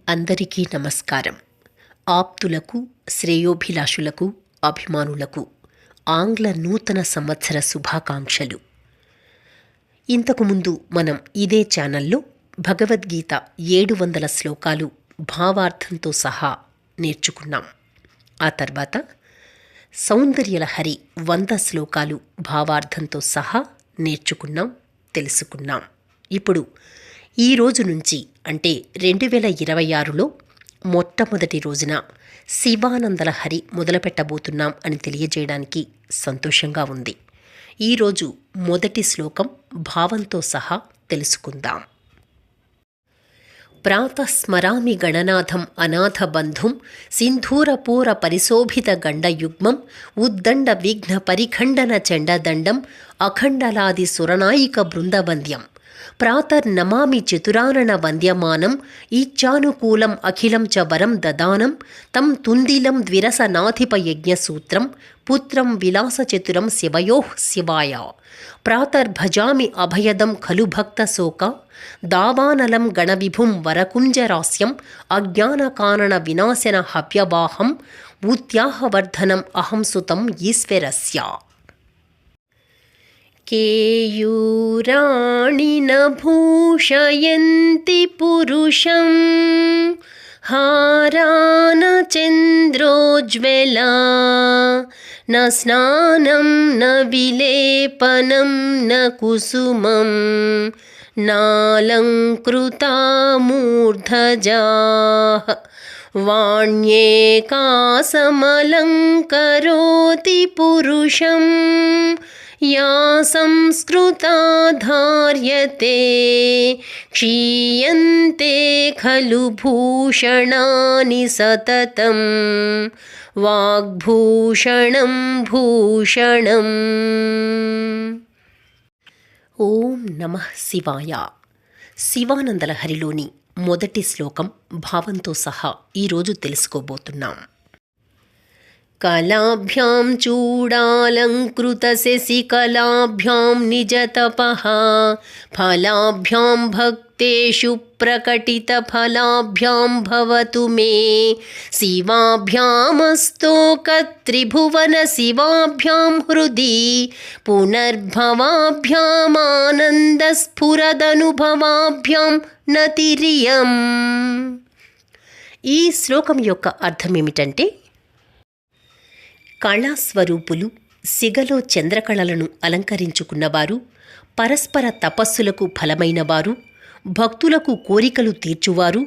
అందరికీ నమస్కారం. ఆప్తులకు, శ్రేయోభిలాషులకు, అభిమానులకు ఆంగ్ల నూతన సంవత్సర శుభాకాంక్షలు. ఇంతకుముందు మనం ఇదే ఛానల్లో భగవద్గీత 700 శ్లోకాలు భావార్థంతో సహా నేర్చుకున్నాం. ఆ తర్వాత సౌందర్యలహరి 100 శ్లోకాలు భావార్థంతో సహా నేర్చుకున్నాం, తెలుసుకున్నాం. ఇప్పుడు ఈ రోజు నుంచి అంటే 2026లో మొట్టమొదటి రోజున శివానందలహరి మొదలుపెట్టబోతున్నాం అని తెలియజేయడానికి సంతోషంగా ఉంది. ఈరోజు మొదటి శ్లోకం భావంతో సహా తెలుసుకుందాం. ప్రాతస్మరామి గణనాథం అనాథబంధుం సింధూరపూర పరిశోభిత గండయుగ్మం ఉద్దండ విఘ్న పరిఖండన చండదండం అఖండలాది సురనాయిక బృందవంద్యం ప్రాతర్నమామి చతురానన వంద్యమానం ఈచ్ఛానుకూలం అఖిలం చ వరం దదానం తం తుందిలం ద్విరసనాధిపయజ్ఞసూత్రం పుత్రం విలాసచతురం శివయోః శివాయ ప్రాతర్భజామి అభయదం ఖలు భక్తశోక దావానలం గణవిభుం వరకుంజరాస్యం అజ్ఞానకారణ వినాశన హవ్యవాహం ఊత్యాహవర్ధనం అహం సుతం ఈశ్వరస్య. కేయూరాణి న భూషయంతి పురుషం హారాన చంద్రోజ్వలా న స్నానం న విలేపనం న కుసుమం నాలంకృతా మూర్ధజాః వాణ్యేకాసమలంకరోతి పురుషం యా సంస్కృతా ధార్యతే క్షీయంతే ఖలు భూషణాని సతతం వాగ్భూషణం భూషణం. ఓం నమః శివాయ. శివానందలహరిలోని మొదటి శ్లోకం భావంతో సహా ఈరోజు తెలుసుకోబోతున్నాం. కళాభ్యాం చూడాలంకృతశశికళాభ్యాం నిజతపః ఫలాభ్యాం భక్తేషు ప్రకటితఫలాభ్యాం భవతు మే శివాభ్యామస్తోకత్రిభువన శివాభ్యాం హృది పునర్భవాభ్యామానందస్ఫురదనుభవాభ్యాం నతిరియం. ఈ శ్లోకం యొక్క అర్థమేమిటంటే, కళాస్వరూపులు, సిగలో చంద్రకళలను అలంకరించుకున్నవారు, పరస్పర తపస్సులకు ఫలమైనవారు, భక్తులకు కోరికలు తీర్చువారు,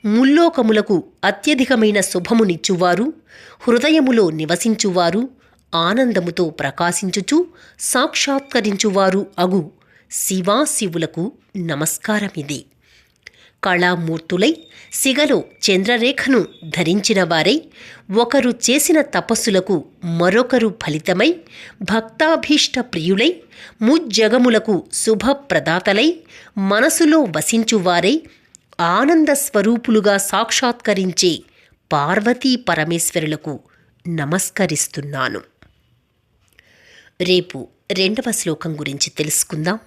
ముల్లోకములకు అత్యధికమైన శుభమునిచ్చువారు, హృదయములో నివసించువారు, ఆనందముతో ప్రకాశించుచు సాక్షాత్కరించువారు అగు శివాశివులకు నమస్కారమిది. కళామూర్తులై సిగలో చంద్రరేఖను ధరించిన వారై ఒకరు చేసిన తపస్సులకు మరొకరు ఫలితమై భక్తాభీష్ట ప్రియులై ముజ్జగములకు శుభప్రదాతలై మనసులో వసించువారై ఆనంద స్వరూపులుగా సాక్షాత్కరించే పార్వతీ పరమేశ్వరులకు నమస్కరిస్తున్నాను. రేపు 2వ శ్లోకం గురించి తెలుసుకుందాం.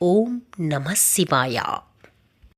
ఓం నమః శివాయ.